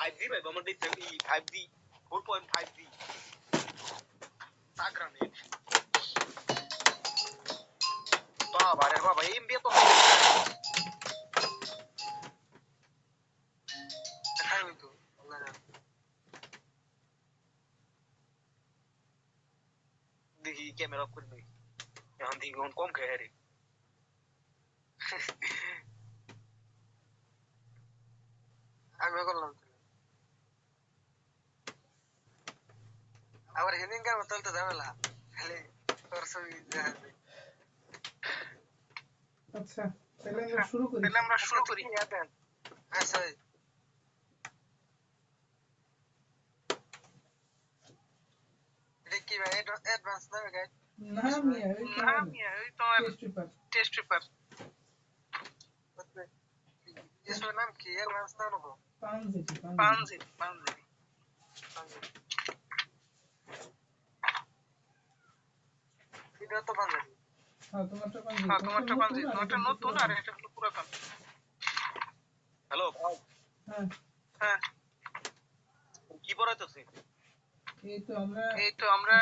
5G ভাই আমার দিতে 5G 4.5G সাগরানে বাবা এমবি তো দেখাই হইতো দেখি ক্যামেরা অফ করে নেই এখন দেখি কম খেয়ে রে আমি করলাম আবার হেদিন কার মতল তো ঝামেলা খালি তোর ছবি দেখাবে আচ্ছা তাহলে আমরা শুরু করি আচ্ছা এটা কি ভাই অ্যাডভান্স না গাইড না মিয়া ওই তোমার টেস্ট পেপার इसमें नाम की एडवांस ना हो পানজি এটা তো বাংলাদেশ হ্যাঁ তোমারটা পানজি তোমারটা নতুন আর এটা হলো পুরাতন হ্যালো হ্যাঁ হ্যাঁ কি পড়াইতেছিস এই তো আমরা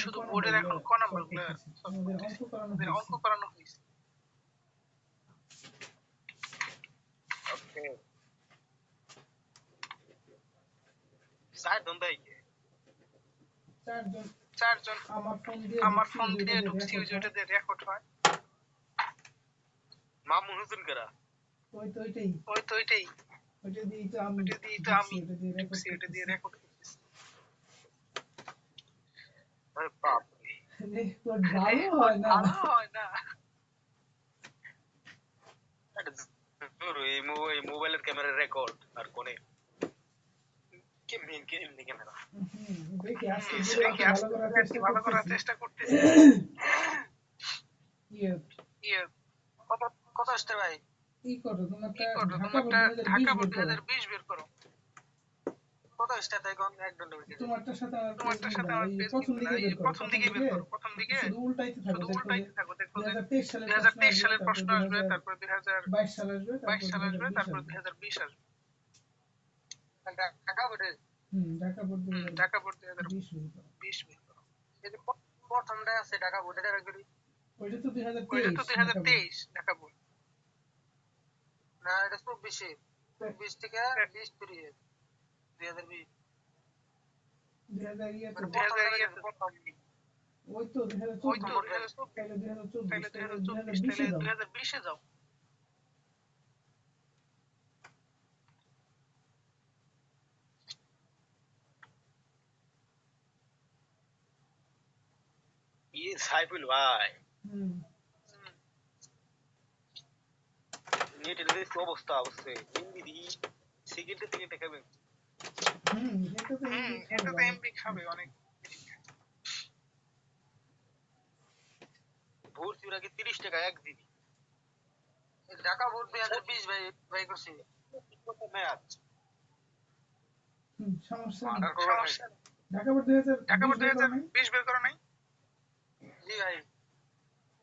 শুধু বোর্ডের এখন ক নাম্বারগুলো আমাদের অঙ্ক করানো হয়েছে ওকে সাইড দন্দাই চারজন আমার ফোন দিয়ে ঢুকছি ওই যে ওটা দিয়ে রেকর্ড হয় মামুন হোসেন করা ওই তো ওইটাই ওটা দিয়ে তো আমি ঢুকছি, ওটা দিয়ে রেকর্ড করতেছি আরে বাপ রেকর্ড ভালো হয় না এই মোবাইলের ক্যামেরার রেকর্ড আর কোনে কেমনি ক্যামেরা দেখি আজকে ভালো করার চেষ্টা করতেছি কত আসছে ভাই কি করো তোমারটা ঢাকা বোর্ড 2020 বের করো কত আসছে তাই কোন একদম তোমারটার সাথে আমার প্রথম দিকে বের করো প্রথম দিকে শুধু উল্টাইতে থাকো দেখো 2023 সালের প্রশ্ন আসবে তারপর 2022 সাল আসবে তারপর 2020 আসবে ঢাকা বোর্ডে ঢাকা বোর্ড 2020 বের করো এই যে প্রথমটা আছে ঢাকা বোর্ডে ওইটা তো 2023 ঢাকা বোর্ড না এটা 24 থেকে 20 পিরিয়ড 2020 ওই তো 2024 তাহলে 2020 এ যাও ये साइफुल भाई নেটের যে অবস্থা অবশ্যই এমবি সেকেন্ডে থেকে টাকা বের এটা তো এমবি খাবে অনেক ভর্তির আগে 30 টাকা এক দিবি ঢাকা বোর্ড 2020 ভাই করছি ম্যাচ সমস্যা ঢাকা বোর্ড 2020 বের করো নাই জি ভাই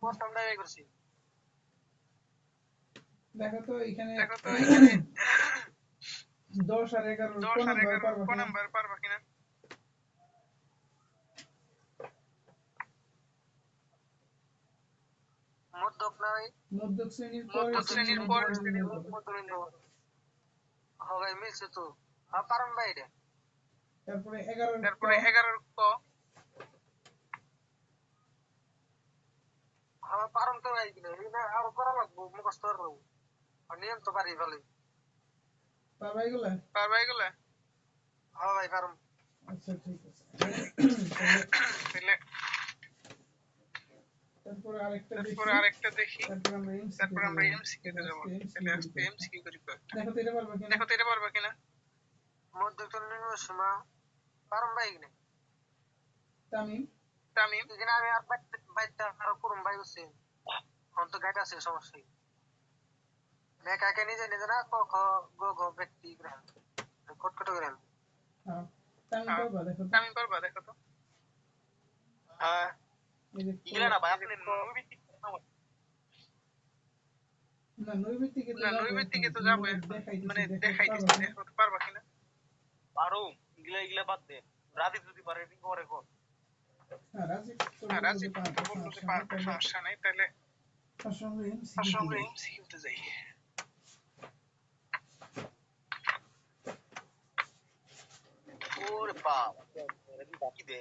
প্রথমটা ভাই করছি দেখো তো এখানে 10 আর 11 কোন নাম্বার পারবা কিনা মধ্যক শ্রেণীর পর হবে মিলছে তো হ্যাঁ পারম ভাই এটা তারপরে 11 ক হ্যাঁ পারম তো ভাই কিনা এটা আরো করা লাগবে মুখস্থ করব নিয়ম তো পারি ভালোই পারবা এগুলা হ্যাঁ ভাই পারম আচ্ছা ঠিক আছে তাহলে তারপর আরেকটা দেখি তারপর আমরা এমসিকিউ তে যাব তাহলে আজকে এমসিকিউ করি দেখো তো এটা পারবা কিনা মধ্যতন সীমা পারম ভাই কিনা তামিম এখানে আমি আর বাইটা আর করুম ভাই হচ্ছে অন্ত গাইড আছে সমস্যা मैं काके नहीं जाने देना को ख गो गो व्यक्ति ग्रहण कोट कोट ग्रहण हां तामिम पारबा देखो तो हां ইগলা না ভাই আপনি নৈবিত্তিকে তো যাবে মানে দেখাইতেছি দেখো পারবা কিনা পারো ইগলা বাদ দে রাতে যদি পারে নি করে কর রাজি তো বললো যে পারবে সমস্যা নাই তাহলে সঙ্গে এমসিকিউতে যাই ওরে বাবা বাকি দে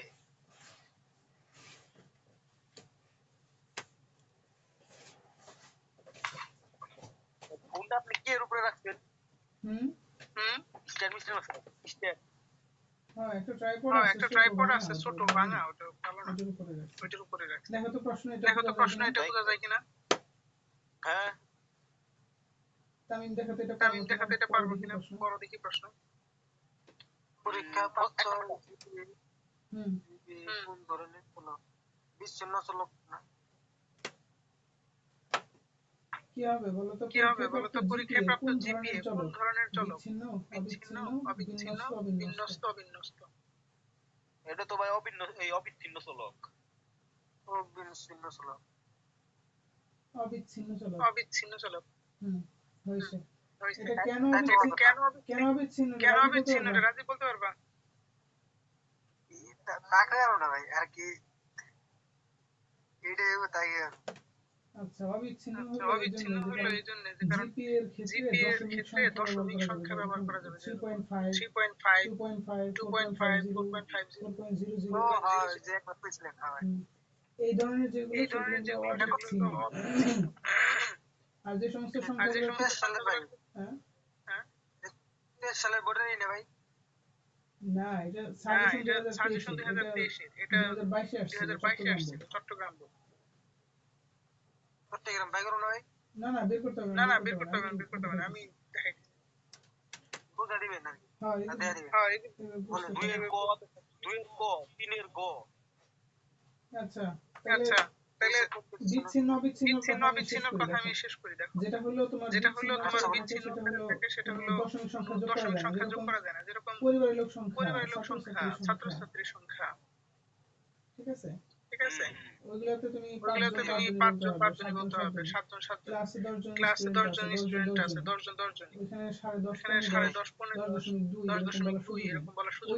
ফোনটা আপনি কি এর উপরে রাখছেন স্ট্যান্ড মিস্টার স্ট্যান্ড হ্যাঁ একটা ট্রাইপড আছে ছোট ভাঙা ওটা ভালো না ওইটার উপরে রাখ দেখো তো প্রশ্ন এটা বোঝা যায় কিনা হ্যাঁ তামিম দেখাতে এটা পারবো কিনা বড় দেখি প্রশ্ন পরীক্ষা পাচ্ছ কোন ধরনের হলো বিচ্ছিন্ন চলক না কি হবে বলো তো পরীক্ষায় প্রাপ্ত জিপিএ কোন ধরনের চলক বিচ্ছিন্ন অবিচ্ছিন্ন বিন্যস্ত অবিন্যস্ত এটা তো ভাই অবিচ্ছিন্ন চলক অবিচ্ছিন্ন চলক হয়েছে এটা কেন অবিচ্ছিন্ন এটা রাজি বলতে পারবা টাকা আর না ভাই আর কি এটাই তাই আচ্ছা অবিচ্ছিন্ন হলো এইজন্য যে কারণ জিপি এর ক্ষেত্রে দশমিক সংখ্যা ব্যবহার করা যাবে 3.5 2.5 4.50 ও হ্যাঁ যে একবার কইছিলেন হ্যাঁ এই ধরনের যেগুলো অবিচ্ছিন্ন আর যে সমস্ত সংখ্যাগুলো হ্যাঁ সালের বোর্ডে নেই ভাই না এটা সাজেশন 2023 এটা 2022 আসছে চট্টগ্রাম বোর্ড চট্টগ্রাম বাইরে নয় না বের করতে হবে না আমি দেখাই বুঝা দিবেন না হ্যাঁ বলে 2 এর ক 3 এর ক আচ্ছা তাহলে বিচ্ছিন্ন কথা আমি শেষ করি দেখো যেটা হলো তোমার বিচ্ছিন্ন সেটা হলো দশমিক সংখ্যা যোগ করা যায় না যেরকম পরিবারের লোক সংখ্যা ছাত্র-ছাত্রীর সংখ্যা ঠিক আছে ওইগুলোতে তুমি 5 জন বলতে হবে 7 জন ক্লাসে 10 জন স্টুডেন্ট আছে 10 জন এখানে 10.5 10.2 এরকম বলা সুযোগ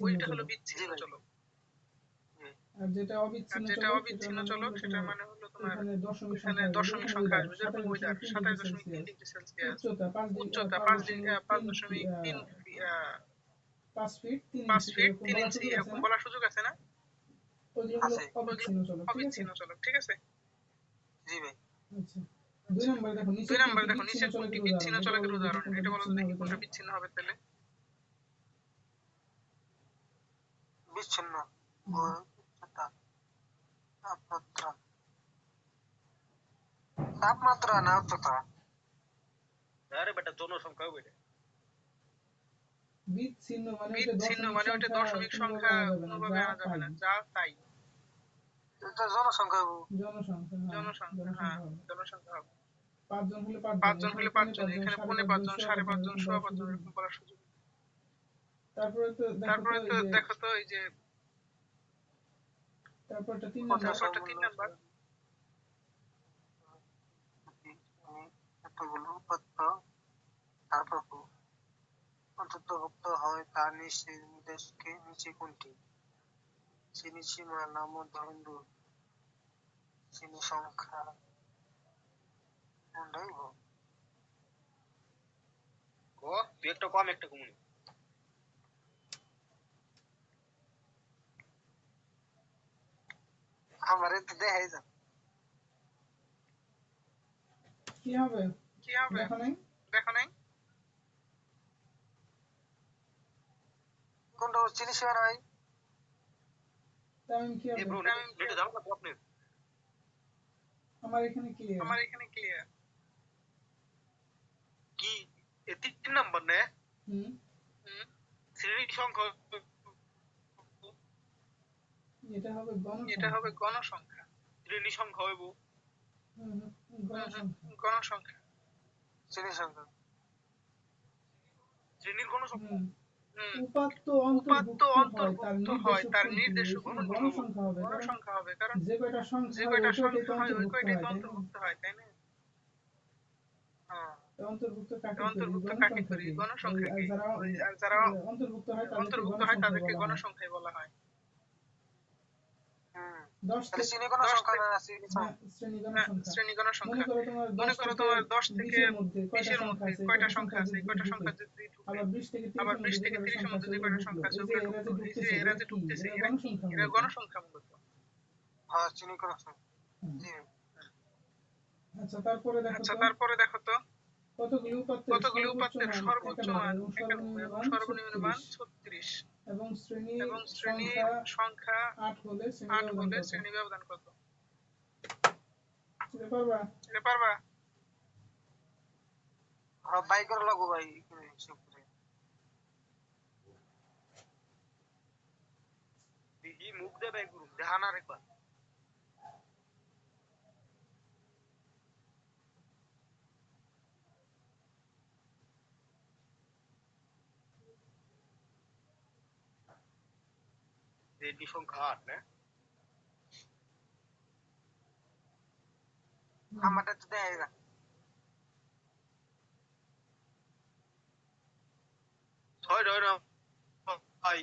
ওইটা হলো বিচ্ছিন্ন চলক আর যেটা অবিচ্ছিন্ন চলক সেটা মানে হলো তোমার এখানে দশমিক সংখ্যা আসবে যেরকম ওয়েদার 27.3 ডিগ্রি সেলসিয়াস উচ্চতা 5 ফিট 3 ইঞ্চি এরকম বলার সুযোগ আছে না ওইগুলো হলো অবিচ্ছিন্ন চলক ঠিক আছে জি ভাই আচ্ছা দুই নম্বরে দেখো নিচে কোনটি বিচ্ছিন্ন চলকের উদাহরণ এটা বলো তো দেখি কোনটা বিচ্ছিন্ন হবে তাহলে বিচ্ছিন্ন তাপমাত্রা না উচ্চতা আরে বেটা জনসংখ্যা হবে এটা বিচ্ছিন্ন মানে ওটা দশমিক সংখ্যা কোনোভাবে আনা যাবে না যা তাই এটা জনসংখ্যা হ্যাঁ জনসংখ্যা হবে 5 জন হলে 5 জন এখানে 5.5 জন 5.5 জন 6.5 জন এরকম বলার সুযোগ তারপরে তো দেখো তো এই যে তারপরটা 3 নাম্বার এতগুলো উপাত্ত তারপর অন্তর্ভুক্ত হয় তার নির্দেশকে নিচে কোনটি শ্রেণী সীমা নাম ধরন শ্রেণী সংখ্যা কোনটাই তুই একটা কম একটা কমুনি আমারে তো দেখাই যান কি হবে দেখো নাই কোনটা শ্রেণী সীমা নাই তামিম কি হবে এটা দাও না আপনি আমার এখানে ক্লিয়ার কি এই 3 নাম্বার না শ্রেণী সংখ্যা এটা হবে গণসংখ্যা শ্রেণী সংখ্যা হইব গণসংখ্যা শ্রেণী সংখ্যা শ্রেণীর গণসংখ্যা উপাত্ত অন্তর্ভুক্ত হয় তার নির্দেশক গণসংখ্যা হবে কারণ যে কয়টা সংখ্যা হয় ওই কয়টাই অন্তর্ভুক্ত হয় তাই না অন্তর্ভুক্ত কাকে করি গণসংখ্যা আর কি যারা আর যারা অন্তর্ভুক্ত হয় অন্তর্ভুক্ত হয় তাদেরকে গণসংখ্যায় বলা হয় 10 তাহলে থেকে শ্রেণী গণসংখ্যা না শ্রেণী হ্যাঁ, গণসংখ্যা শ্রেণী মনে গণসংখ্যা করো তোমার মনে 10 করো থেকে তোমার 10 থেকে 20 এর মধ্যে 20 এর মধ্যে কয়টা সংখ্যা আছে কয়টা ঢুকে সংখ্যা যদি ঢুকে আবার 20 থেকে 30 আবার এর মধ্যে 20 যে থেকে কয়টা 30 এর সংখ্যা আছে মধ্যে ওগুলো যেগুলো ঢুকলো ঢুকলো এই যে এরা এরা যে যে ঢুকতেছে ঢুকতেছে এরা গণসংখ্যা মূলত হ্যাঁ শ্রেণী গণসংখ্যা হুম। জি আচ্ছা তারপরে তারপরে দেখো তো কতগুলো কতগুলো উপাত্তের উপাত্তের সর্বোচ্চ সর্বোচ্চ মান মান এবং 91 এবং সর্বনিম্ন মান 36 এবং শ্রেণীর এবং শ্রেণীর সংখ্যা 8 হলে 8 হলে শ্রেণী ব্যবধান কত এটা পারবা এটা পারবা আর বাই করে লাগো ভাই হিসাব করে দিহি মুখ দে বাই গুরু দেখানা রেখা এটি সংখ্যা 8 না আমারটা তো দেয় না ছয় ধর ভাই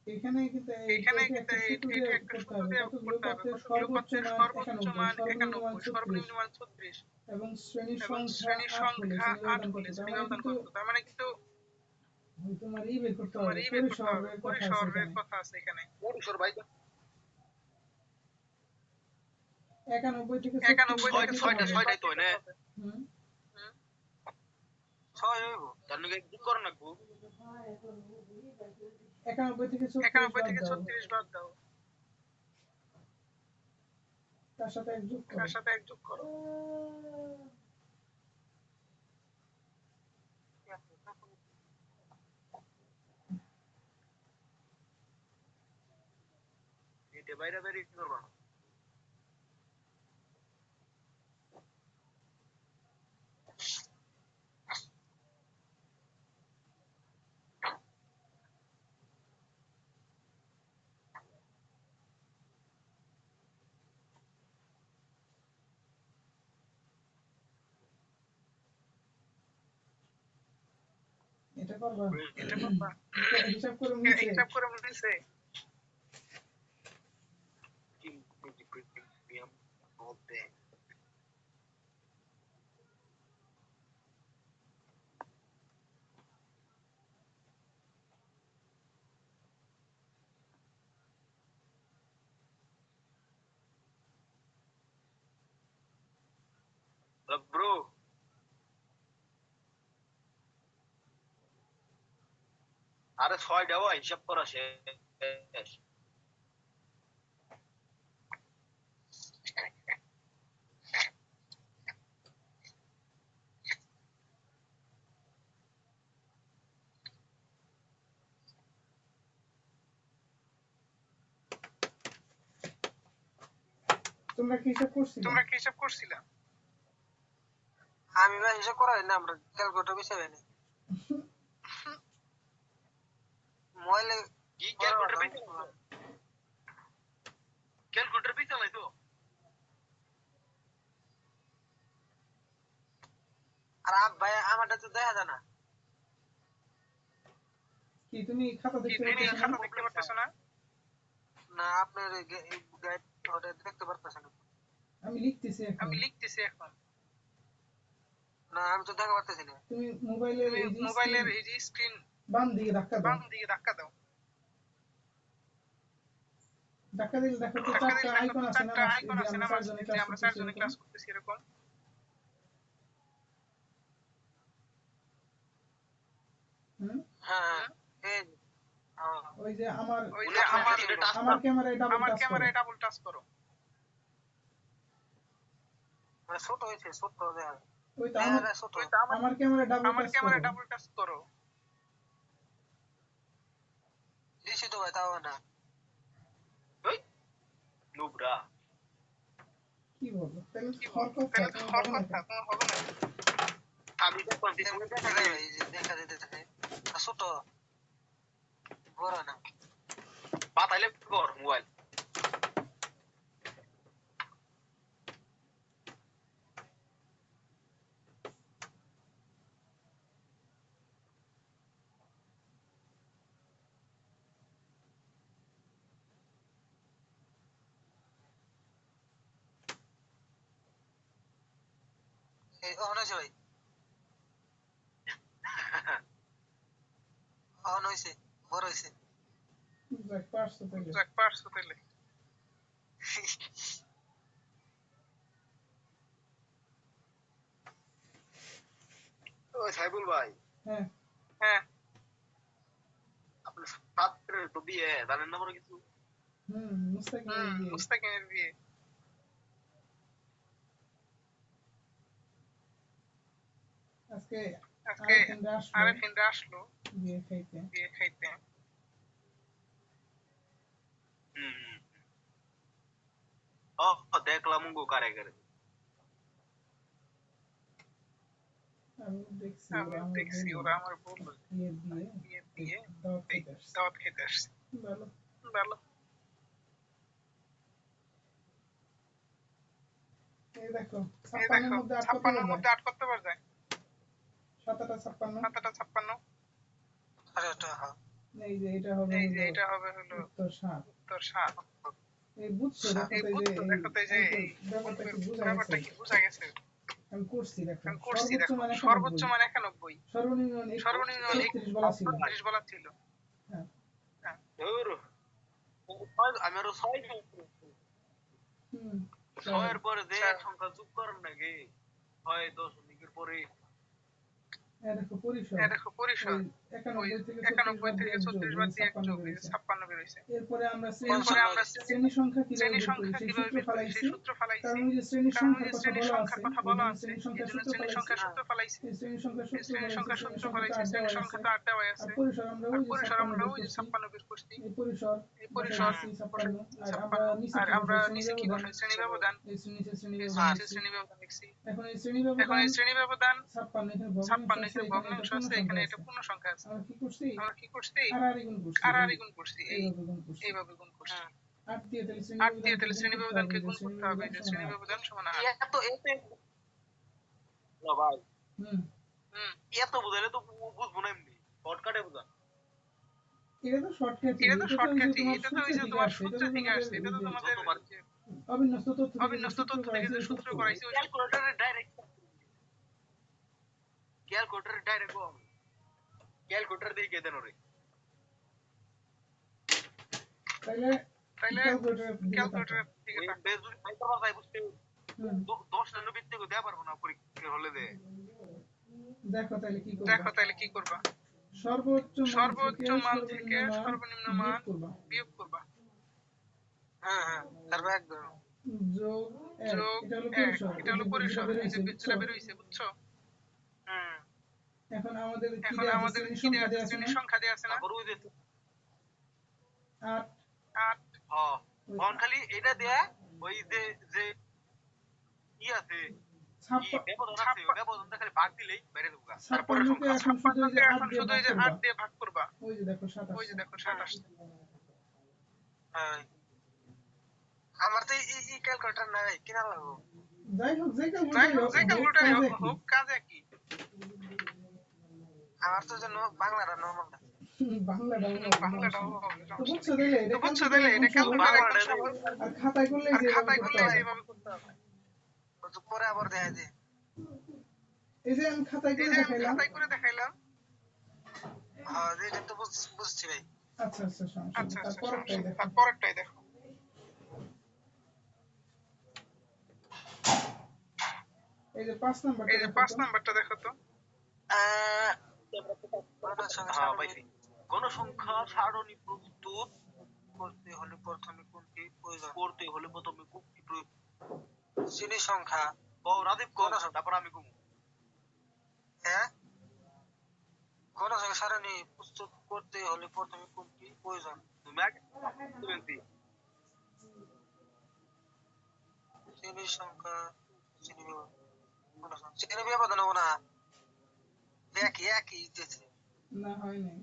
এখানে কিন্তু এখানে একটা সূত্র এটা দিয়ে একটা করতে সূত্র হবে দিয়ে কতগুলো করতে হবে উপাত্তের কতগুলো উপাত্তের সর্বোচ্চ মান 91 সর্বনিম্ন 36 মান 36 এবং শ্রেণীর এবং সংখ্যা শ্রেণীর 8 হলে সংখ্যা 8 হলে তার শ্রেণী মানে ব্যবধান কিন্তু কত তার মানে কিন্তু তোমার বের করতে তোমার হবে বের করতে হবে পরিসরের কথা আছে পরিসরের এখানে কথা আছে এখানে পরিসর ভাই 91 থেকে ছয়টাই তো না হুম 6 হইব তার নাকি যোগ করো না গো 91 থেকে 36 বাদ দাও তার সাথে এক যোগ করো তার সাথে এক যোগ করো এটা বাইরে বের করবা এটা করবা এটা করবা হিসাব করে নিছে ব্রো আরে 6 দেওয়া হিসাব করা শেষ তোমরা কি হিসাব করছিলা আমি ভাই হিসাব করা না আমরা ক্যালকুলেটর বিষয় না মোবাইলে কি ক্যালকুলেটর বিষয় নাই তো আর ভাই আমারটা তো দেখা যায় না কি তুমি খাতা দেখতে পারতেছ না না আপনার গাইড ওটা দেখতে পারতেছেন আমি লিখতেছি এখন না আমি তো দেখা পারতেছি না তুমি মোবাইলের এই যে স্ক্রিন বাম দিকে ধাক্কা দাও ধাক্কা দিলে দেখো তো চারটা আইকন আছে না আমরা চারজনে ক্লাস করতেছি এরকম হ্যাঁ ওই যে আমার ক্যামেরায় ডাবল টাচ করো মানে ছোট হয়েছে ছোট দেখা ওই তো আমার ক্যামেরায় ডাবল টাচ করো দিছি তো ভাই তাও না ওই নুবরা কি বলবো তাহলে তো হর কথা হবে না আমি দেখুন দেখা যেতে ছোট বড় না পাতাইলে কর মোবাইল অন হয়েছে ভাই, অন হয়েছে, বড় হয়েছে। যাক পারছো তাহলে। ও সাইবুল ভাই, হ্যাঁ হ্যাঁ আপনার ছাত্রের তো বিয়ে জানেন না বড় কিছু? মুস্তাকিমের বিয়ে। আজকে আজকে আরেফিনরা আসলো বিয়ে খাইতে। ও দেখলাম গো কারে কারে। আমি দেখছি ওরা আমার বললো বিয়ে দিয়ে দাওয়াত খেতে আসছে। ভালো। ভালো। এই দেখো এই দেখো 56 এর মধ্যে 8 করতে পারা যায়। 7টা 56। আরে ওটা হ্যাঁ। এই যে এটা হবে হলো উত্তর 7। এই বুঝছো দেখো তো এই যে ব্যাপারটা কি বোঝা গেছে? আমি করছি দেখো সর্বোচ্চ মানে 91, সর্বনিম্ন সর্বনিম্ন 36 বলা ছিল। হ্যাঁ ধুর, আমি আরো 6 ছয়ের পরে যে এক সংখ্যা যোগ করেন নাকি 6 দশমিকের পরে। দেখো পরিসর 91 থেকে 36 বাদ দিয়ে 1 যোগ 56 বের হইছে। এরপরে আমরা শ্রেণী সংখ্যা কিভাবে বের করি সেই সূত্র ফলাইছি। কারণ ওই যে শ্রেণীর সংখ্যার কথা বলা আছে এই জন্য শ্রেণীর সংখ্যার সূত্র ফলাইছি। এই শ্রেণীর সংখ্যার সূত্র ফলাইছি, শ্রেণীর সংখ্যা তো 8 দেওয়া আছে। আর পরিসর আমরা ওই যে 56 বের করছি। এই পরিসর 56 আর আমরা নিচে কি করছি শ্রেণী ব্যবধান। এই শ্রেণী ব্যবধান লিখছি। এখন এই শ্রেণী ব্যবধান 56 এখানে ভগ্নাংশ আছে, এখানে এটা পূর্ণ সংখ্যা আছে। আমরা কি করছি আর গুণ করছি এইভাবে গুণ করছি। 8 দিয়ে তাহলে শ্রেণী ব্যবধানকে গুণ করতে হবে, যে শ্রেণী ব্যবধান সমান 8। এত না ভাই, হুম এত বুঝাইলে তো বুঝবো না এমনি শর্টকাটে বুঝা। এটা তো শর্টকাটই, এটা তো ওই যে তোমার সূত্র থেকে আসছে, এটা তো তোমাদের অবিন্যস্ত তথ্য থেকে যে সূত্র করাইছে ওই ক্যালকুলেটরে ডাইরেক্ট ক্যালকুলেটর দিয়ে কে দেন ওরে। তাইলে ক্যালকুলেটর ওই বেজুরি ফাইটার ভাই বুঝতে 10 নম্বর ভিত্তিক দেয়া পারবো না পরীক্ষা হলে দে। দেখো তাইলে কি করবা? সর্বোচ্চ মান থেকে সর্বনিম্ন মান বিয়োগ করবা। হ্যাঁ তারপর একদম যোগ 1 এটা হলো পরিসর এই যে যেটা বের হইছে বুঝছো? এখন আমাদের কি দেয়া আছে? শ্রেণী সংখ্যা দেয়া আছে না? তারপর ওই যে 8 কোন খালি এটা দেয়া ওই যে যে কি আছে ব্যবধানটা খালি ভাগ দিলেই বেড়ে দেবো। তারপরে সংখ্যা এখন শুধু এই যে 8 দিয়ে ভাগ করবা। ওই যে দেখো 7 আসছে। আমার তো এই ক্যালকুলেটর নাই, কিনা লাগবো। যাই হোক যে ক্যালকুলেটর হোক কাজে কি। আমার তো যেন বাংলাটা নরমাল না। বাংলাটা তো বুঝছো তাইলে এটা ক্যালকুলেটর একদম সহজ। আর খাতায় করলে এইভাবে করতে হবে। তো পরে আবার দেখা যায়। এই যে আমি খাতায় করে দেখাইলাম। হ্যাঁ এটা তো বুঝছি ভাই। আচ্ছা সমস্যা তারপরেরটাই দেখো। এই যে 5 নাম্বারটা দেখো তো। গণসংখ্যা সারণী প্রস্তুত করতে হলে প্রথমে কোনটি প্রয়োজন? প্রয়োগ। শ্রেণী সংখ্যা ও রাদীপ কোন তারপর আমি কমু। হ্যাঁ, গণসংখ্যা সারণী প্রস্তুত করতে হলে প্রথমে কোনটি প্রয়োজন? তুমি আগে শ্রেণী সংখ্যা শ্রেণী ব্যবধান হবো না। একই দিতেছে না হয় নাই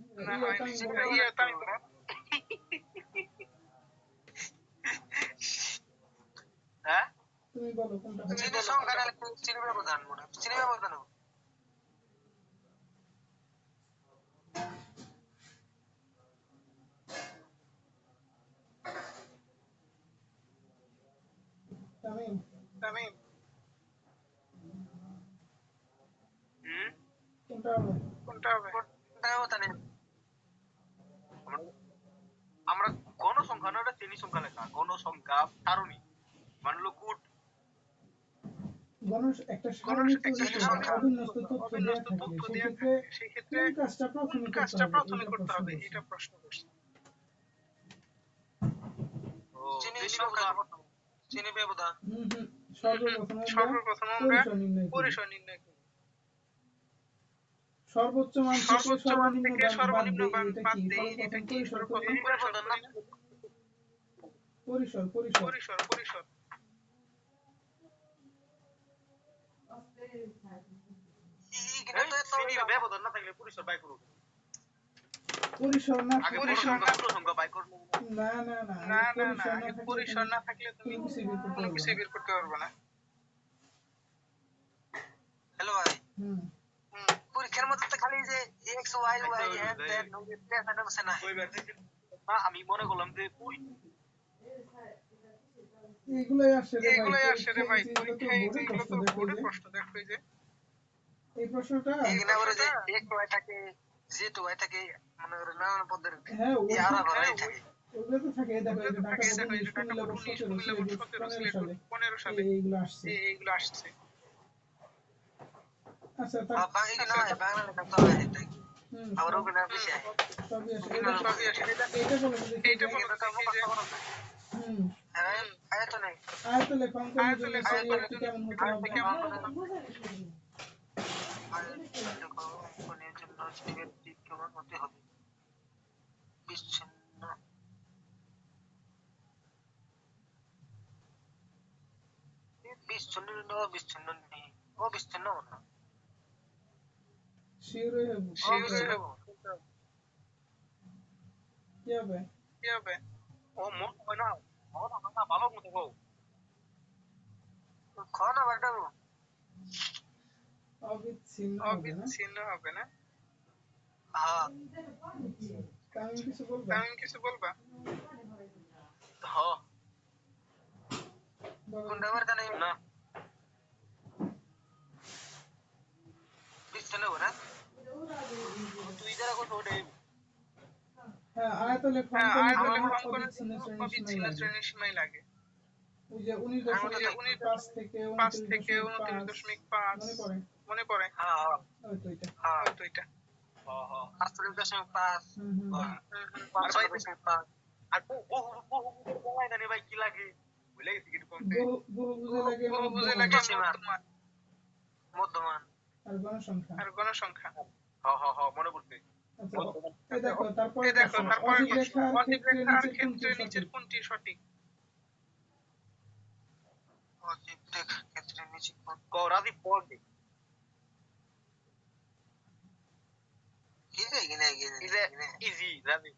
হ্যাঁ তুমি বলো কোনটা হবে? শ্রেণী সংখ্যা নালে শ্রেণী ব্যবধান মনে হয় শ্রেণী ব্যবধান হবে। তামিম কোনটা হবে? কোনটা হবে? তাহলে আমরা গণসংখ্যা না, এটা শ্রেণী সংখ্যা লেখা। গণসংখ্যা সারণী মানে হলো কোড। একটা সারণী তৈরি করে অবিন্যস্ত তথ্য দেয়া থাকলে সেক্ষেত্রে কোন কাজটা প্রথমে করতে হবে এটা প্রশ্ন করছে। শ্রেণী ব্যবধান। সর্বপ্রথম আমরা পরিসর নির্ণয় করি। সর্বোচ্চ মান থেকে সর্বনিম্ন মান বাদ দেই, এটা কি সর্বপ্রথম ব্যবধান না? পরিসর। শ্রেণীর ব্যবধান না থাকলে পরিসর বাই করুন। পরিসর না আগে পরিসর সংখ্যা বাই করুন। না পরিসর না থাকলে তুমি কোনো কিছু বের করতে পারবে না। হ্যালো ভাই। পরীক্ষার মধ্যে তো খালি যে x y y হ্যাঁ দেন প্লেস আছে না। আমি মনে করলাম যে এগুলাই আসে রে ভাই, পরীক্ষায় এগুলো তো বোর্ডের প্রশ্ন। দেখো এই যে এই প্রশ্নটা এখানে আবার যে x y থাকে z y থাকে মনে করেন নানান পদের হ্যাঁ ইয়ারা ভরাই থাকে। ওগুলো তো থাকে। দেখো এই ঢাকা বোর্ড 19 কুমিল্লা বোর্ড 17 15 সালে এইগুলো আসছে। আচ্ছা বাকি না বাংলা লেখা তো হয় এটাই। আবার ওখানে বিষয় সবই আসে। এটা বলো আয়তলে অঙ্কনের জন্য শরীয়তটি কেমন হতে হবে? অঙ্কনের জন্য শরীয়তটি কেমন হতে হবে? বিচ্ছিন্ন নেই। অবিচ্ছিন্ন না। শিওরই হবো। কি হবে? ও মন হয় না। ভালো মতো বল। খাওয়া না বাটাবো। অবিচ্ছিন্ন হবে না? হ্যাঁ। তুমি কিছু বলবা? হ্যাঁ। কোনটা বার জানি না। বিচ্ছিন্ন হবে না? তুই যারা কথা ওটাই। হ্যাঁ আয়তলে অঙ্কনের জন্য অবিচ্ছিন্ন শ্রেণীর সীমাই লাগে। ওই যে 19.5 থেকে 29.5 মনে পড়ে? হ্যাঁ ওই তো এটা। হ্যাঁ 48.5 48.5 আর বহু জানি ভাই কি লাগে ভুলে গেছি কিছু কম বহুভুজে লাগে মধ্যমান আর গণসংখ্যা। হ্যাঁ মনে পড়ছে। আচ্ছা এই দেখো তারপরে অজীব রেখার ক্ষেত্রে নিচের কোনটি সঠিক? অজীব রেখার ক্ষেত্রে নিচে কোন রাজীব পড়বে ইজি রাজীব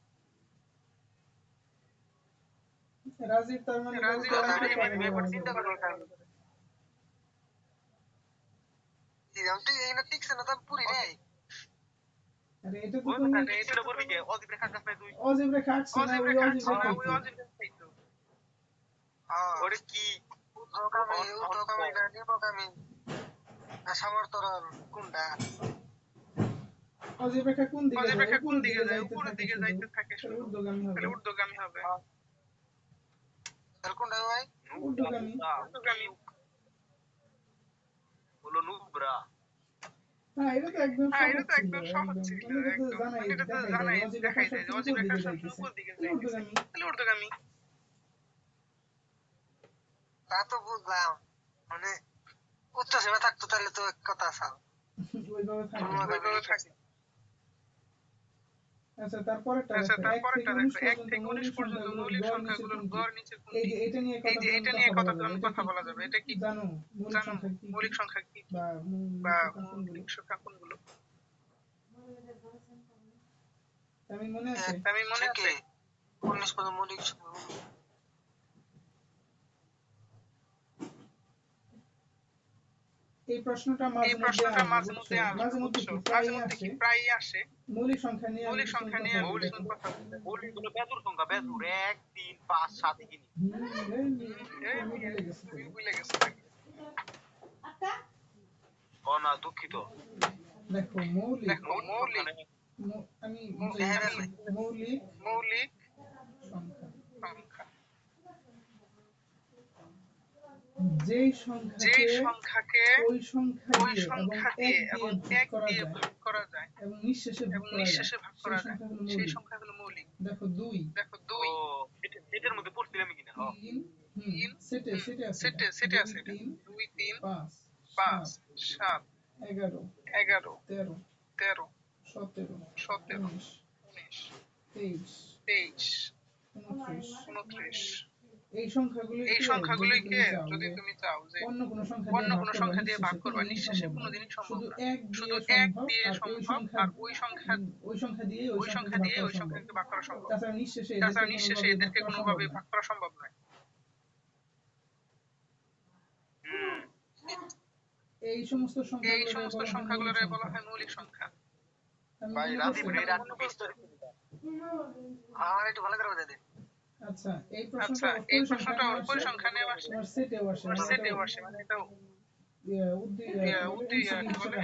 তার মানে চিন্তা করো ঠিকছে না তার পুরি রে আরে এটা তো তুমি এটা বলবি কি অজীব রেখার কাছে তুই অজীব রেখা আছে না ওই অজীব রেখা ওরে কি উদ্ধকামী না নিম্নগামী না সামর্থ্যরল কোনটা অজীব রেখা কোন দিকে যায় উপরের দিকে যাইতে থাকে শুধু ঊর্ধ্বগামী হবে তাহলে কোনটা ভাই ঊর্ধ্বগামী বলো নুব্রা হ্যাঁ এটা তো একদম সহজ ছিল এটা তো জানাই দেখাই যায় অজীব রেখা সবসময় উপর দিকে যায় ঊর্ধ্বগামী তা তো বুঝলাম মানে উচ্চ সীমা থাকতো তাহলে তো এক কথা আছে ওইভাবে থাকে আচ্ছা তারপরেরটা দেখো 1 থেকে 19 পর্যন্ত মৌলিক সংখ্যাগুলোর গড় নিচের কোনটি? এই যে এটা নিয়ে কথা বলা যাবে এটা কি জানো মৌলিক সংখ্যা কি বা মৌলিক সংখ্যা কোনগুলো? আমি মনে আছে 19 পর্যন্ত মৌলিক সংখ্যা এই প্রশ্নটা মাঝে মধ্যে প্রায়ই আসে মৌলিক সংখ্যা নিয়ে কথা বলতে মৌলিকগুলো বেজুর সংখ্যা বেজুর 1 3 5 7 এগিনি ভুলে গেছে না দুঃখিত দেখো মৌলিক আমি মৌলিক সংখ্যা যেই সংখ্যাকে ওই সংখ্যা দিয়ে এবং এক দিয়ে ভাগ করা যায় এবং নিঃশেষে ভাগ করা যায় সেই সংখ্যা হলো মৌলিক। দেখো 2 এটার মধ্যে পড়ছিলাম কিনা 3 সেটে আছে 2 3 5 5 7 11 11 13 13 17 17 19 23 23 29 এই সংখ্যাগুলোকে যদি তুমি চাও যে অন্য কোনো সংখ্যা দিয়ে ভাগ করবা নিঃশেষে কোনোদিনই সম্ভব না। শুধু এক দিয়ে সম্ভব আর ওই সংখ্যা দিয়ে ওই সংখ্যাকে ভাগ করা সম্ভব। তাছাড়া নিঃশেষে এদেরকে কোনোভাবে ভাগ করা সম্ভব নয়। এই সমস্ত সংখ্যাগুলোরে বলা হয় মৌলিক সংখ্যা। ভাই রাদীপ রে রাত বিস্তারিত আমার একটু ভালো করে বুঝাই দে। আচ্ছা এই প্রশ্নটা ওর পরিসংখ্যান নিয়ে আসে সেটেও আসে মানে এটা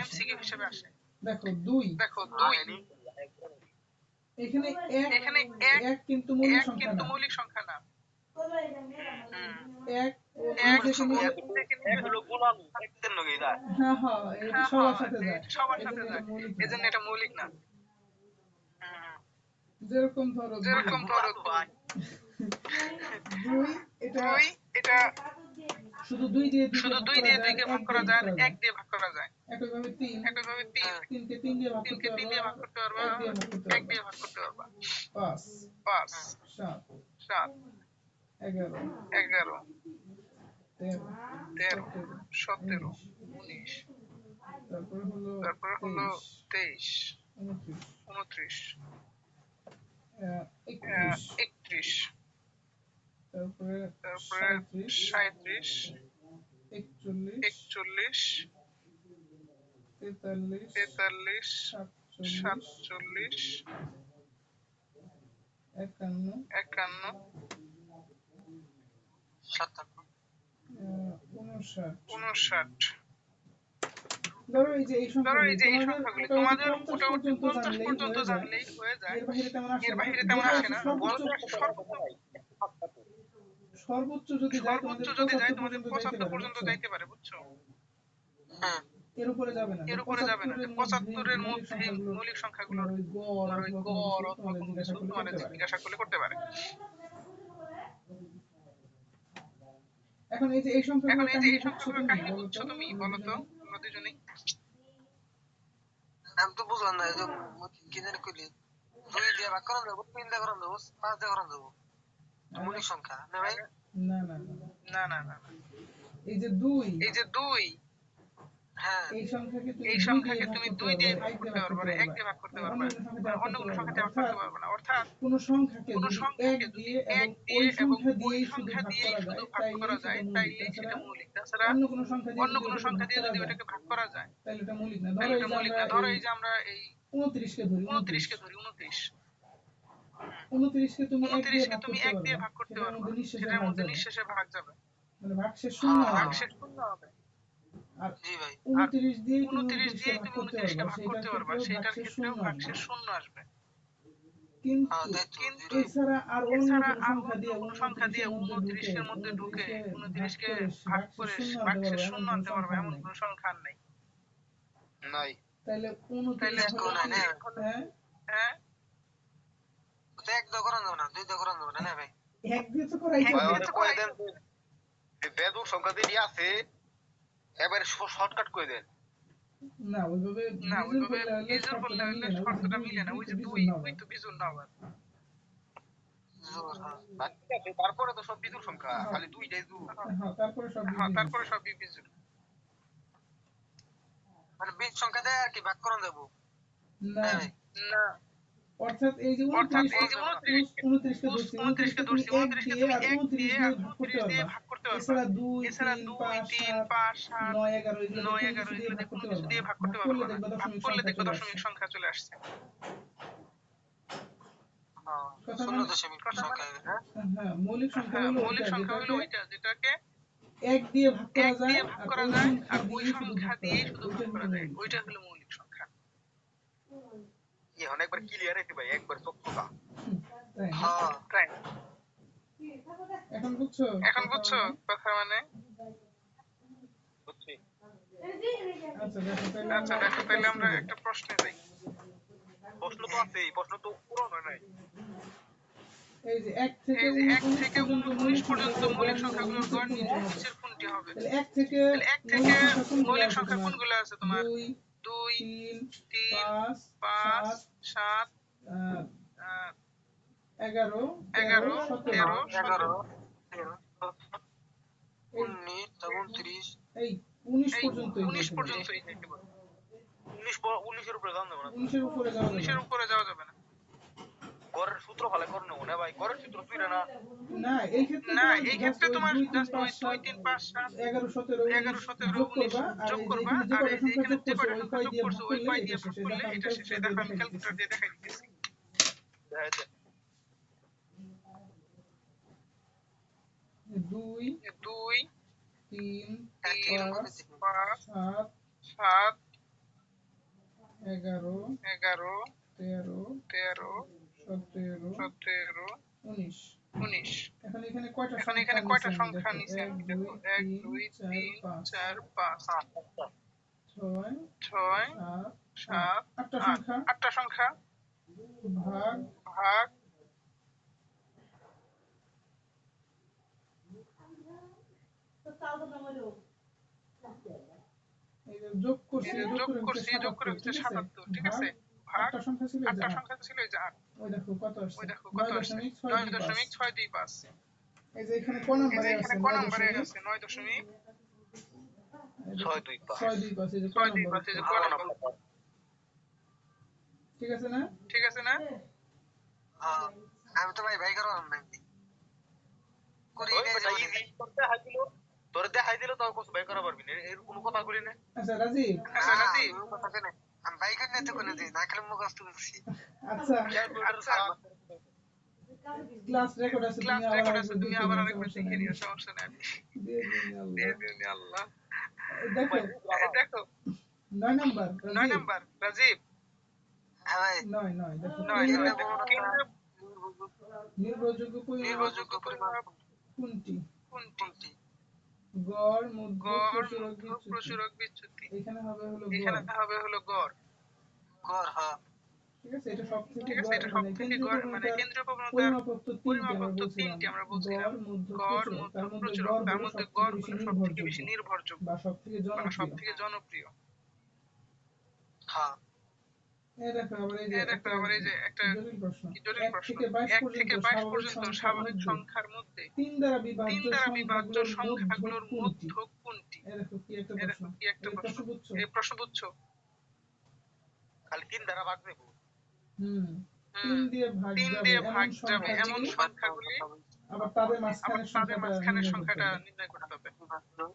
এমসিকিউ হিসেবে আসে। দেখো 2 এখানে এক কিন্তু মৌলিক সংখ্যা না। এক হলো গোলাম একদের লগে যায়। হ্যাঁ এটা সবার সাথে যায় এজন্য এটা মৌলিক না। যেরকম ধরো 2 এটা শুধু 2 দিয়ে 2 কে ভাগ করা যায় আর 1 দিয়ে ভাগ করা যায়। একইভাবে 3 কে 3 দিয়ে ভাগ করতে পারবা 1 দিয়ে ভাগ করতে পারবা 5 7 11 13 17 19 তারপরে হলো 23 29 31 তারপরে 37 41 43 47 51 59 ধরো এই যে এই সংখ্যাগুলি তোমাদের মোটামুটি 50 পর্যন্ত জানলেই হয়ে যায়। এর বাইরে তেমন আসে না। সর্বোচ্চ যদি যায় তোমাদের 75 পর্যন্ত যাইতে পারে বুঝছো? হ্যাঁ এর উপরে যাবে না। 75 এর মধ্যে মৌলিক সংখ্যাগুলোর ওই গড় অথবা কোনো কিছু তোমাদের জিজ্ঞাসা করলে করতে পারে। এখন এই যে এই সংখ্যাগুলোর কাহিনী বুঝছো তুমি বলো তো তোমরা দুজনেই? আমি তো বুঝলাম না যে কি জানি কইলি 2 দিয়ে ভাগ করা যাবে 3 দিয়ে করা যাবে 5 দিয়ে করা যাবে মৌলিক সংখ্যা না ভাই? না এই যে 2 হ্যাঁ এই সংখ্যাকে তুমি 2 দিয়ে ভাগ করতে পারবে আর 1 দিয়ে ভাগ করতে পারবে অন্য কোনো সংখ্যা দিয়ে ভাগ করতে পারবে না। অর্থাৎ কোন সংখ্যাকে যদি 1 দিয়ে এবং ওই সংখ্যা দিয়ে শুধু ভাগ করা যায় তাইলে সেটা মৌলিক। তাছাড়া অন্য কোনো সংখ্যা দিয়ে যদি ওটাকে ভাগ করা যায় তাহলে এটা মৌলিক না। ধরো এই যে আমরা এই 29 কে ধরি 29 কে তুমি 1 দিয়ে ভাগ করতে পারবে সেটার মধ্যে নিঃশেষে ভাগ যাবে মানে ভাগশেষ শূন্য হবে। আর জি ভাই 29 দিয়ে তুমি 29 কে ভাগ করতে পারবা সেটার ক্ষেত্রেও ভাগশেষ শূন্য আসবে। কিন্তু এছাড়া আর অন্য কোনো সংখ্যা দিয়ে 29 এর মধ্যে ঢুকে 29 কে ভাগ করে ভাগশেষ শূন্য আনতে পারবে এমন কোনো সংখ্যা নাই। তাহলে 29 হ্যাঁ এক দিয়ে করা যাবে না 2 দিয়ে করা যাবে না ভাই? এক দিয়ে তো করাই যাবে। বেদক সংখ্যা দিয়ে আছে এবারে শর্টকাট করে দেন। না ওইভাবে বিজোড় করলে শর্তটা মিলে না। ওই যে 2 তো বিজোড় না আবার। তারপরে তো সব বিজোড় সংখ্যা খালি 2টাই জোড়। হ্যাঁ তারপরে সব বিজোড়। মানে বীজ সংখ্যা দিয়ে আর কি ভাগ করা যাবে না অর্থাৎ এই যে 29 কে ধরছি 29 কে তুমি 1 দিয়ে আর 29 দিয়ে ভাগ করতে পারবা। এছাড়া 2 3 5 7 9 11 এগুলো কোনো কিছু দিয়ে ভাগ করতে পারবা না। ভাগ করলে দেখবে দশমিক সংখ্যা চলে আসছে। হ্যাঁ মৌলিক সংখ্যা হলো ওইটা যেটাকে 1 দিয়ে ভাগ করা যায় আর ওই সংখ্যা দিয়ে শুধু ভাগ করা যায় ওইটা হলো মৌলিক সংখ্যা। এখন একবার ক্লিয়ার হইছে ভাই, একবার চকচকা। তাই না? হ্যাঁ ট্রাই এখন বুঝছো এখন বুঝছো কথা মানে? বুঝছি। আচ্ছা দেখো তাহলে আচ্ছা দেখো তাহলে আমরা একটা প্রশ্নে যাই। প্রশ্ন তো আছে, এই প্রশ্ন তো পূরণ হয় নাই। এই যে 1 থেকে এই যে 1 থেকে 19 পর্যন্ত মৌলিক সংখ্যাগুলোর সংখ্যাগুলোর গড় গড় নিচের কোনটি নিচের হবে? কোনটি হবে? তাহলে 1 থেকে তাহলে 1 থেকে মৌলিক মৌলিক সংখ্যা সংখ্যা কোনগুলো আছে তোমার? কোনগুলো আছে তোমার? 2 2 3 3 5 5 7 7 11 11 13 13 11 17 19 29 এই 19 এই পর্যন্তই 19 যাইতে পারে। পর্যন্তই যাইতে পারে। 19 এর উপরে দাম দেব না। 19 এর উপরে যাওয়া যাবে 19 এর না। উপরে যাওয়া যাবে না। গড়ের সূত্র ভালো করে নেব না ভাই, গড়ের সূত্র তুই না। না এই ক্ষেত্রে না তোমার এই জাস্ট ক্ষেত্রে ওই তোমার 2 3 জাস্ট 5 ওই 2 3 5 7 11 17 11 17 যোগ 19 করবা আর যোগ এই যে করবা, এখানে যে আর কয়টা এই যে সংখ্যা এখানে যোগ যে করছো কয়টা ওই সংখ্যা কয় যোগ দিয়ে করছো ভাগ ওই করলে কয় এটা দিয়ে ভাগ শেষ। করলে দেখো আমি এটা শেষ। এই দেখো আমি ক্যালকুলেটর দিয়ে দেখাই দিতেছি। দেখা যায় 2 2 3 3 5 5 7 7 11 11 13 13 17 17 19 19 এখন এখানে কয়টা এখন সংখ্যা এখানে নিছি কয়টা আমি সংখ্যা দেখো নিছি 1 আমি 2 দেখো 1 3 2 4 3 5 4 5 6 6 7 7 আটটা 8 সংখ্যা আটটা সংখ্যা ভাগ ভাগ এই যে যোগ করছি এই যে যোগ করছি যোগ করে হচ্ছে 77 ঠিক আছে। ভাগ আটটা সংখ্যা ছিল এই যে আটটা 8 সংখ্যা ছিল এই যে 8। ওই দেখো কত আসছে ওই দেখো কত আসছে 9.625 9.625। এই যে এখানে ক এই নম্বরে যে আছে এখানে ক নম্বরে আছে 9.625। 625 এই যে ক 625 এই যে ক নম্বর। ঠিক আছে না? ঠিক আছে না? হ্যাঁ আমি তো ভাই ভাই করব না করি না ইজি করতে হাইছিল তোর দেখাই দিল তো কিছু ভাই করা পারবি না, এর কোনো কথা বলি না। আচ্ছা রাজীব আচ্ছা রাজি কথা কেন আমি ভাই করে নিতে কোন দিন না খেলে মুখস্থ করছি। আচ্ছা আচ্ছা ক্লাস রেকর্ড আছে ক্লাস তুমি আবার রেকর্ড আছে আরেকবার তুমি দেখে আবার নিও আরেকবার সমস্যা দেখে নাই নিও সমস্যা নাই। দিয়ে দিন আল্লাহ দিয়ে দিন আল্লাহ। দেখো এই দেখো 9 নাম্বার 9 রাজীব নাম্বার রাজীব হ্যাঁ ভাই 9 দেখো 9 কেন্দ্র কেন্দ্র নির্ভরযোগ্য পরিমাপ নির্ভরযোগ্য পরিমাপ কোনটি? কোনটি? গড় মধ্য গড় প্রচুরক মধ্য বিচ্যুতি প্রচুরক বিচ্যুতি। এখানে হবে হলো এখানে গড় হবে হলো গড়। গড় হ্যাঁ ঠিক আছে এটা সবথেকে ঠিক আছে গড় এটা মানে সবথেকে কেন্দ্রীয় গড় মানে প্রবণতার কেন্দ্রীয় প্রবণতার পরিমাপত্ব তিনটি আমরা পরিমাপত্ব বলছিলাম তিনটি আমরা বলছিলাম। গড় মধ্য গড় প্রচুরক মধ্য তার মধ্যে প্রচুরক, গড় তার হলো মধ্যে সবথেকে গড় বেশি হলো সবথেকে নির্ভরযোগ্য বেশি নির্ভরযোগ্য বা সবথেকে বা জনপ্রিয় সবথেকে জনপ্রিয়। হ্যাঁ এই দেখো আবার এই যে এই দেখো একটা আবার এই যে একটা জটিল প্রশ্ন জটিল 1 প্রশ্ন থেকে 22 1 থেকে পর্যন্ত 22 স্বাভাবিক পর্যন্ত সংখ্যার স্বাভাবিক মধ্যে সংখ্যার মধ্যে 3 দ্বারা 3 বিভাজ্য দ্বারা বিভাজ্য সংখ্যাগুলোর সংখ্যাগুলোর মধ্যক কোনটি? মধ্যক কোনটি? এই দেখো কি একটা এই প্রশ্ন দেখো কি একটা এই প্রশ্ন। প্রশ্ন বুঝছো? এই প্রশ্ন বুঝছো? খালি 3 দ্বারা ভাগ দেব। হুম 3 হুম দিয়ে ভাগ 3 যাবে দিয়ে এমন ভাগ যাবে এমন সংখ্যাগুলি সংখ্যাগুলি আবার তাদের আবার মাঝখানের তাদের সংখ্যাটা মাঝখানের নির্ণয় করতে সংখ্যাটা হবে নির্ণয় করতে হবে।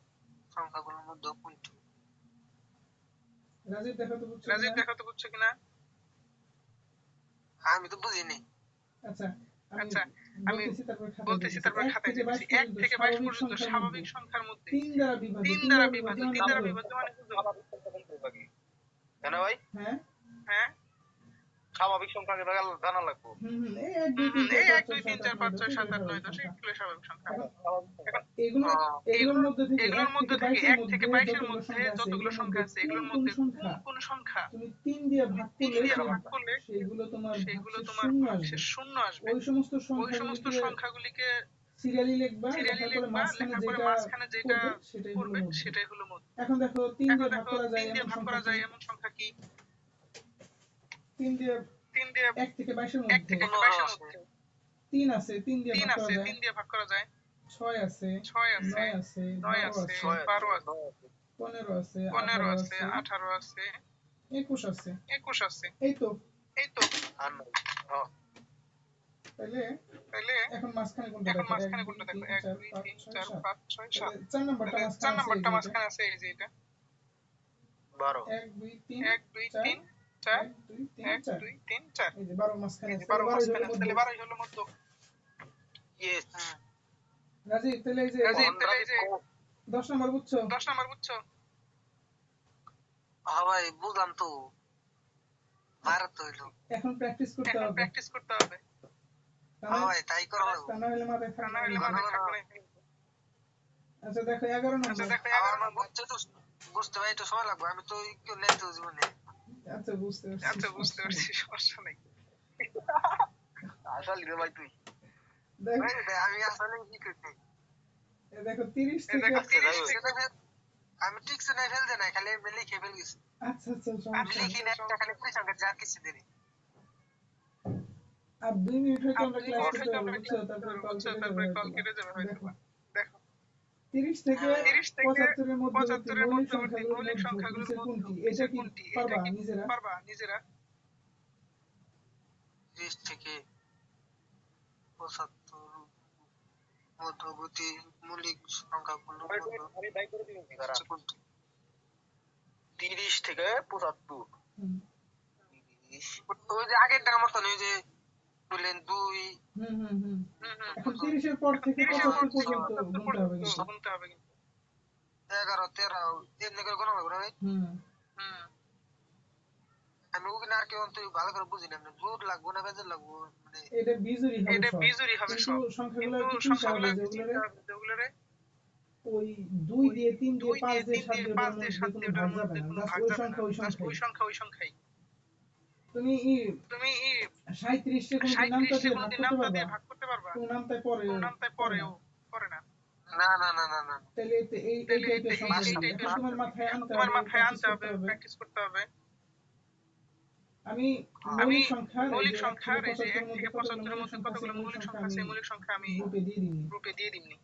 সংখ্যাগুলোর মধ্যে কোনটি? রাজীব দেখো তো বুঝছো রাজীব কিনা? দেখো তো বুঝছো কিনা? আমি তো বুঝিনি। আচ্ছা আমি আচ্ছা আমি বলতেছি তারপর খাতায় বলতেছি তারপর 1 খাতায় থেকে দিতেছি 22 1 পর্যন্ত থেকে 22 স্বাভাবিক পর্যন্ত সংখ্যার মধ্যে স্বাভাবিক সংখ্যার মধ্যে 3 দ্বারা বিভাজ্য 3 3 দ্বারা দ্বারা বিভাজ্য বিভাজ্য 3 দ্বারা মানে বিভাজ্য মানে বুঝো? কেন ভাই? হ্যাঁ হ্যাঁ স্বাভাবিক সংখ্যাকে জানা লাগবে। এই 1 2 3 এই 4 1 2 3 4 5 6 7 8 9 10 এগুলো স্বাভাবিক সংখ্যা। এখন এখন এগুলো এগুলোর মধ্যে থেকে এগুলোর 1 মধ্যে থেকে থেকে 22 এর 1 থেকে মধ্যে 22 এর যতগুলো মধ্যে সংখ্যা আছে যতগুলো এগুলোর সংখ্যা মধ্যে আছে কোন এগুলোর কোন মধ্যে সংখ্যা কোন সংখ্যা তুমি 3 দিয়ে ভাগ 3 করলে দিয়ে ভাগ করলে সেগুলো তোমার সেগুলো ভাগশেষ তোমার শূন্য ভাগশেষ আসবে শূন্য আসবে। ওই সমস্ত ওই সমস্ত সংখ্যাগুলিকে সংখ্যাগুলিকে সিরিয়ালি লিখবা সিরিয়ালি লেখার পরে লিখবা, মাঝখানে লেখার পরে যেটা মাঝখানে যেটা পড়বে সেটাই হলো পড়বে মধ্য সেটাই হলো মধ্য। এখন দেখো 3 এখন দিয়ে ভাগ দেখো করা যায় 3 দিয়ে এমন ভাগ সংখ্যা করা কি যায় এমন সংখ্যা কি? 3 দিয়ে 3 দিয়ে 1 থেকে 22 এর 1 মধ্যে থেকে 22 এর মধ্যে 3 আছে 3 দিয়ে 3 ভাগ করা আছে যায় 3 দিয়ে ভাগ করা যায় 6 আছে 6 আছে 9 আছে 9 12 আছে আছে 12 আছে 15 আছে 15 18 আছে আছে 18 আছে 21 আছে 21 আছে। এই তো এই তো আর নাই। হ্যাঁ তাহলে তাহলে এখন মাঝখানে কোনটা এখন দেখো 1 মাঝখানে 2 কোনটা দেখো 3 1 4 2 5 3 6 4 7 5 6 7 তাহলে 4 নাম্বারটা তাহলে 4 মাঝখানে আছে এই নাম্বারটা যে এটা মাঝখানে আছে এই যে এটা 12 1 2 3 1 2 4 3 4 1 2 3 1 4 2 3 4 এই যে 12 মাঝখানে এই যে আছে 12 12 মাঝখানে হলো আছে মধ্য তাহলে 12 হলো মধ্য। ইয়েস রাজীব তাহলে এই যে রাজীব তাহলে এই যে 10 নাম্বার বুঝছো 10 নাম্বার বুঝছো? হ্যাঁ ভাই বুঝলাম তো মারাতে হইলো। এখন প্র্যাকটিস করতে হবে হ্যাঁ ভাই তাই করা লাগবে। তা না হলে মাথায় থাকবে না। আচ্ছা দেখো 11 নম্বর। আমার বুঝতে ভাই একটু সময় লাগবে, আমি তো একটু লেট জীবনে। আচ্ছা বুঝতে পারছি সমস্যা নাই। আসলে রে ভাই তুই দেখো আমি আসলে কি করতে দেখো 30 থেকে আমি ঠিক শুনে ফেলতে নাই, খালি আমি লিখে ফেল গেছি। আচ্ছা আমি লিখি না একটা খালি পুরি সংখ্যা যা কিছু দেরি। আর 2 মিনিট হয়তো আমরা ক্লাস করতে পারবো, বুঝছো? তারপর কল কেটে যাবে হয়তো। দেখো 30 থেকে 75 এর মধ্যবর্তী মৌলিক সংখ্যাগুলোর মধ্যে নিচের কোনটি? এটা কি পারবা নিজেরা? 30 থেকে 75 মধ্যবর্তী মৌলিক সংখ্যাগুলোর মধ্যে 30 থেকে 75। ওই যে আগেরটার মতন, ওই যে বললেন 2 এখন 30 এর পর থেকে 75 পর্যন্ত গুনতে হবে কিন্তু 11 13 এমনি করে গোনা লাগবে না ভাই? আমি ওখানে আর কেউ তুই ভালো করে বুঝি না, জোর লাগবো না বেজার লাগবো মানে এটা বিজুরি হবে সব। সংখ্যাগুলো কি চিন্তা হবে যেগুলোরে ওই 2 দিয়ে 3 দিয়ে 5 দিয়ে 7 দিয়ে ওটার মধ্যে কোনো ভাগ যাবে না, জাস্ট ওই সংখ্যাই। তুমি 37 কে কোনো নামতা দিয়ে ভাগ করতে পারবা? কোন নামতায় পরেও করে না। না না না না না তাহলে এই টাইপের সংখ্যাগুলো এখন তোমার মাথায় আনতে প্র্যাকটিস করতে হবে। আমি মৌলিক সংখ্যার এই যে 1 থেকে 75 এর মধ্যে কতগুলো মৌলিক সংখ্যা আছে, মৌলিক সংখ্যা আমি গ্রুপে দিয়ে দিমনি।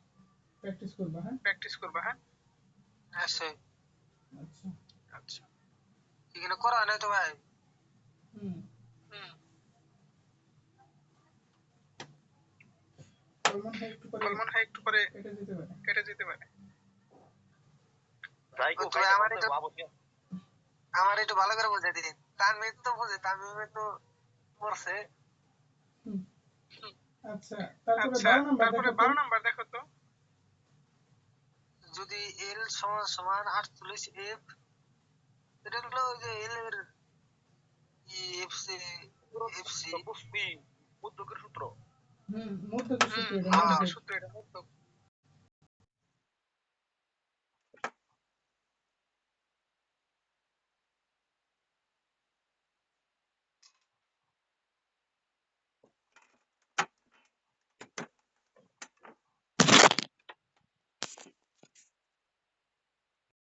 প্র্যাকটিস করবা, হ্যাঁ? আচ্ছা আচ্ছা এখানে করা নাই তো ভাই। হুম কলমন হয় একটু পরে কেটে যেতে পারে। আমার একটু ভালো করে বুঝাই দিন। তানভীর তো বুঝে, তানভীর তো পড়ছে। আচ্ছা তারপরে 12 নাম্বার দেখো তো। যদি L সমান সমান 48 F, এটা হলো ওই যে L এর FC মধ্যকের সূত্র। মধ্যকের সূত্র এটা।